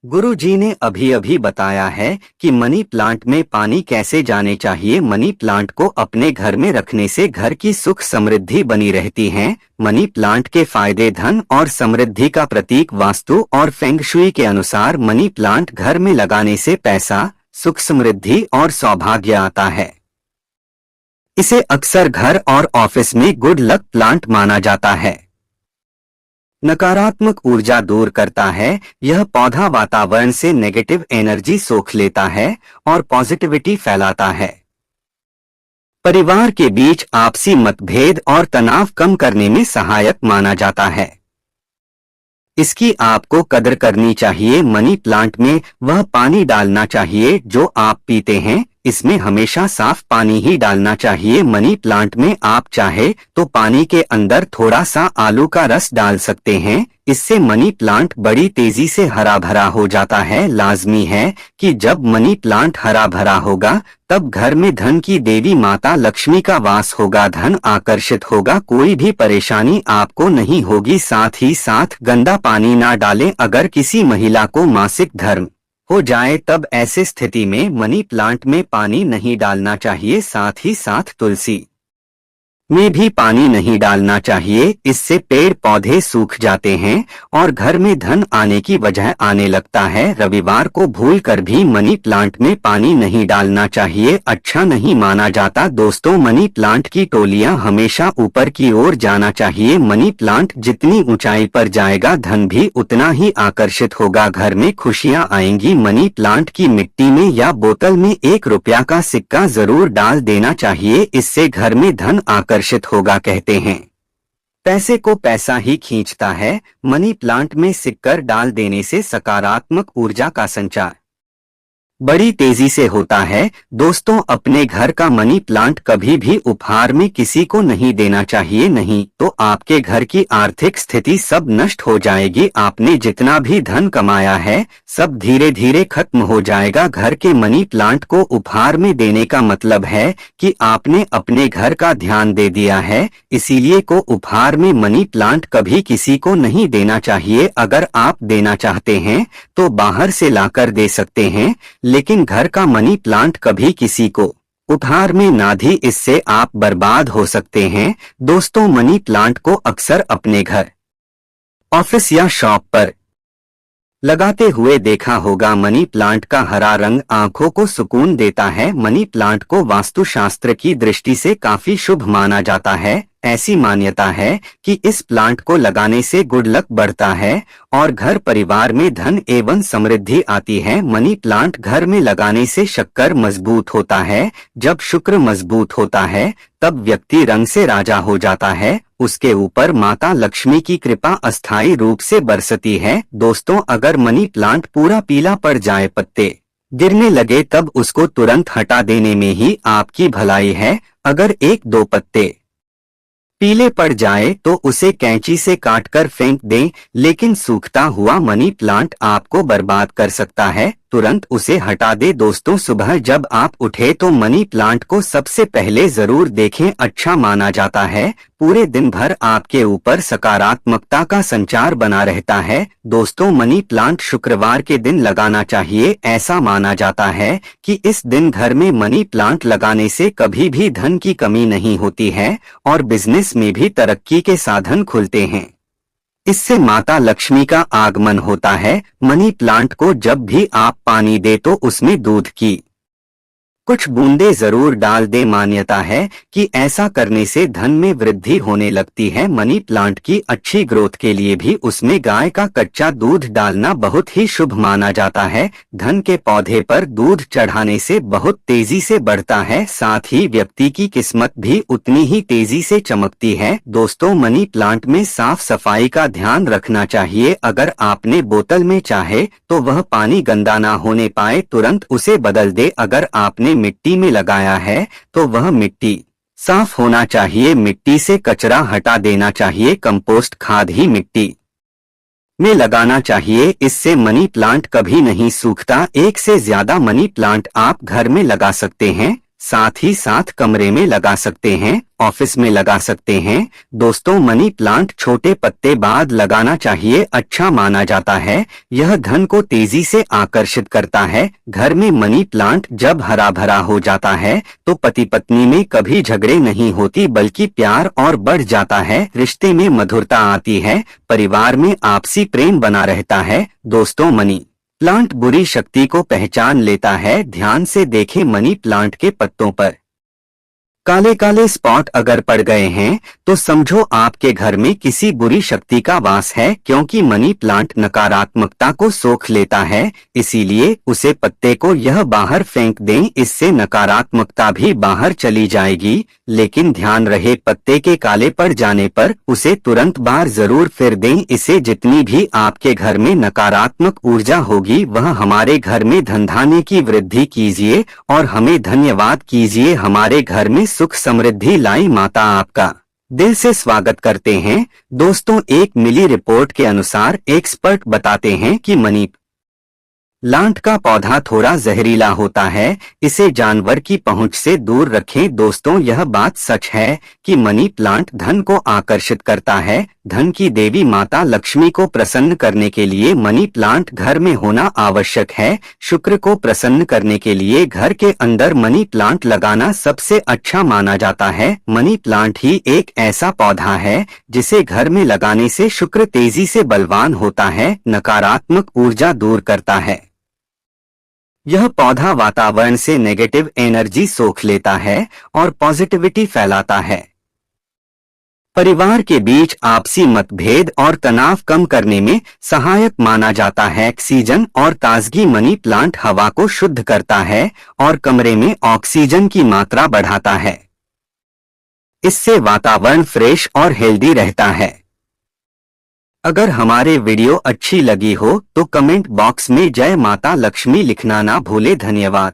गुरुजी ने अभी अभी बताया है कि मनी प्लांट में पानी कैसे जाने चाहिए। मनी प्लांट को अपने घर में रखने से घर की सुख समृद्धि बनी रहती है। मनी प्लांट के फायदे धन और समृद्धि का प्रतीक। वास्तु और फेंग शुई के अनुसार मनी प्लांट घर में लगाने से पैसा, सुख समृद्धि और सौभाग्य आता है। इसे अक्सर घर और ऑफिस में गुड लक प्लांट माना जाता है। नकारात्मक ऊर्जा दूर करता है। यह पौधा वातावरण से नेगेटिव एनर्जी सोख लेता है और पॉजिटिविटी फैलाता है। परिवार के बीच आपसी मतभेद और तनाव कम करने में सहायक माना जाता है। इसकी आपको कदर करनी चाहिए। मनी प्लांट में वह पानी डालना चाहिए जो आप पीते हैं। इसमें हमेशा साफ पानी ही डालना चाहिए। मनी प्लांट में आप चाहे तो पानी के अंदर थोड़ा सा आलू का रस डाल सकते हैं। इससे मनी प्लांट बड़ी तेजी से हरा भरा हो जाता है। लाजमी है कि जब मनी प्लांट हरा भरा होगा तब घर में धन की देवी माता लक्ष्मी का वास होगा। धन आकर्षित होगा, कोई भी परेशानी आपको नहीं होगी। साथ ही साथ गंदा पानी ना डालें। अगर किसी महिला को मासिक धर्म हो जाए तब ऐसे स्थिति में मनी प्लांट में पानी नहीं डालना चाहिए। साथ ही साथ तुलसी में भी पानी नहीं डालना चाहिए। इससे पेड़ पौधे सूख जाते हैं और घर में धन आने की वजह आने लगता है। रविवार को भूलकर भी मनी प्लांट में पानी नहीं डालना चाहिए, अच्छा नहीं माना जाता। दोस्तों, मनी प्लांट की टोलियां हमेशा ऊपर की ओर जाना चाहिए। मनी प्लांट जितनी ऊंचाई पर जाएगा धन भी उतना ही आकर्षित होगा। घर में खुशियां आएंगी। मनी प्लांट की मिट्टी में या बोतल में 1 रुपया का सिक्का जरूर डाल देना चाहिए। इससे घर में धन आकर्षित होगा। कहते हैं पैसे को पैसा ही खींचता है। मनी प्लांट में सिक्कर डाल देने से सकारात्मक ऊर्जा का संचार बड़ी तेजी से होता है। दोस्तों, अपने घर का मनी प्लांट कभी भी उपहार में किसी को नहीं देना चाहिए, नहीं तो आपके घर की आर्थिक स्थिति सब नष्ट हो जाएगी। आपने जितना भी धन कमाया है सब धीरे धीरे खत्म हो जाएगा। घर के मनी प्लांट को उपहार में देने का मतलब है कि आपने अपने घर का ध्यान दे दिया है। इसीलिए को उपहार में मनी प्लांट कभी किसी को नहीं देना चाहिए। अगर आप देना चाहते हैं तो बाहर से लाकर दे सकते हैं, लेकिन घर का मनी प्लांट कभी किसी को उपहार में ना दी। इससे आप बर्बाद हो सकते हैं। दोस्तों, मनी प्लांट को अक्सर अपने घर, ऑफिस या शॉप पर लगाते हुए देखा होगा। मनी प्लांट का हरा रंग आंखों को सुकून देता है। मनी प्लांट को वास्तुशास्त्र की दृष्टि से काफी शुभ माना जाता है। ऐसी मान्यता है कि इस प्लांट को लगाने से गुड लक बढ़ता है और घर परिवार में धन एवं समृद्धि आती है। मनी प्लांट घर में लगाने से शक्कर मजबूत होता है। जब शुक्र मजबूत होता है तब व्यक्ति रंग से राजा हो जाता है। उसके ऊपर माता लक्ष्मी की कृपा अस्थायी रूप से बरसती है। दोस्तों, अगर मनी प्लांट पूरा पीला पड़ जाए, पत्ते गिरने लगे, तब उसको तुरंत हटा देने में ही आपकी भलाई है। अगर 1-2 पत्ते पीले पड़ जाए तो उसे कैंची से काटकर फेंक दें, लेकिन सूखता हुआ मनी प्लांट आपको बर्बाद कर सकता है। तुरंत उसे हटा दे। दोस्तों, सुबह जब आप उठे तो मनी प्लांट को सबसे पहले जरूर देखें, अच्छा माना जाता है। पूरे दिन भर आपके ऊपर सकारात्मकता का संचार बना रहता है। दोस्तों, मनी प्लांट शुक्रवार के दिन लगाना चाहिए। ऐसा माना जाता है कि इस दिन घर में मनी प्लांट लगाने से कभी भी धन की कमी नहीं होती है और बिजनेस में भी तरक्की के साधन खुलते हैं। इससे माता लक्ष्मी का आगमन होता है। मनी प्लांट को जब भी आप पानी दे तो उसमें दूध की कुछ बूंदे जरूर डाल दे। मान्यता है कि ऐसा करने से धन में वृद्धि होने लगती है। मनी प्लांट की अच्छी ग्रोथ के लिए भी उसमें गाय का कच्चा दूध डालना बहुत ही शुभ माना जाता है। धन के पौधे पर दूध चढ़ाने से बहुत तेजी से बढ़ता है। साथ ही व्यक्ति की किस्मत भी उतनी ही तेजी से चमकती है। दोस्तों, मनी प्लांट में साफ सफाई का ध्यान रखना चाहिए। अगर आपने बोतल में चाहे तो वह पानी गंदा ना होने पाए, तुरंत उसे बदल दे। अगर आपने मिट्टी में लगाया है तो वह मिट्टी साफ होना चाहिए। मिट्टी से कचरा हटा देना चाहिए। कंपोस्ट खाद ही मिट्टी में लगाना चाहिए। इससे मनी प्लांट कभी नहीं सूखता। 1 से ज्यादा मनी प्लांट आप घर में लगा सकते हैं। साथ ही साथ कमरे में लगा सकते हैं, ऑफिस में लगा सकते हैं। दोस्तों, मनी प्लांट छोटे पत्ते बाद लगाना चाहिए, अच्छा माना जाता है। यह धन को तेजी से आकर्षित करता है। घर में मनी प्लांट जब हरा भरा हो जाता है तो पति पत्नी में कभी झगड़े नहीं होती, बल्कि प्यार और बढ़ जाता है। रिश्ते में मधुरता आती है, परिवार में आपसी प्रेम बना रहता है। दोस्तों, मनी प्लांट बुरी शक्ति को पहचान लेता है। ध्यान से देखें, मनी प्लांट के पत्तों पर काले काले स्पॉट अगर पड़ गए हैं तो समझो आपके घर में किसी बुरी शक्ति का वास है, क्योंकि मनी प्लांट नकारात्मकता को सोख लेता है। इसीलिए उसे पत्ते को यह बाहर फेंक दें, इससे नकारात्मकता भी बाहर चली जाएगी। लेकिन ध्यान रहे, पत्ते के काले पड़ जाने पर उसे तुरंत बाहर जरूर फेर दें। इसे जितनी भी आपके घर में नकारात्मक ऊर्जा होगी वह हमारे घर में धनधान्य की वृद्धि कीजिए और हमें धन्यवाद कीजिए। हमारे घर में सुख समृद्धि लाई माता आपका दिल से स्वागत करते हैं। दोस्तों, एक मिली रिपोर्ट के अनुसार एक्सपर्ट बताते हैं कि मनी प्लांट का पौधा थोड़ा जहरीला होता है, इसे जानवर की पहुंच से दूर रखें। दोस्तों, यह बात सच है कि मनी प्लांट धन को आकर्षित करता है। धन की देवी माता लक्ष्मी को प्रसन्न करने के लिए मनी प्लांट घर में होना आवश्यक है। शुक्र को प्रसन्न करने के लिए घर के अंदर मनी प्लांट लगाना सबसे अच्छा माना जाता है। मनी प्लांट ही एक ऐसा पौधा है जिसे घर में लगाने से शुक्र तेजी से बलवान होता है, नकारात्मक ऊर्जा दूर करता है। यह पौधा वातावरण से नेगेटिव एनर्जी सोख लेता है और पॉजिटिविटी फैलाता है। परिवार के बीच आपसी मतभेद और तनाव कम करने में सहायक माना जाता है। ऑक्सीजन और ताजगी, मनी प्लांट हवा को शुद्ध करता है और कमरे में ऑक्सीजन की मात्रा बढ़ाता है। इससे वातावरण फ्रेश और हेल्दी रहता है। अगर हमारे वीडियो अच्छी लगी हो तो कमेंट बॉक्स में जय माता लक्ष्मी लिखना ना भूले। धन्यवाद।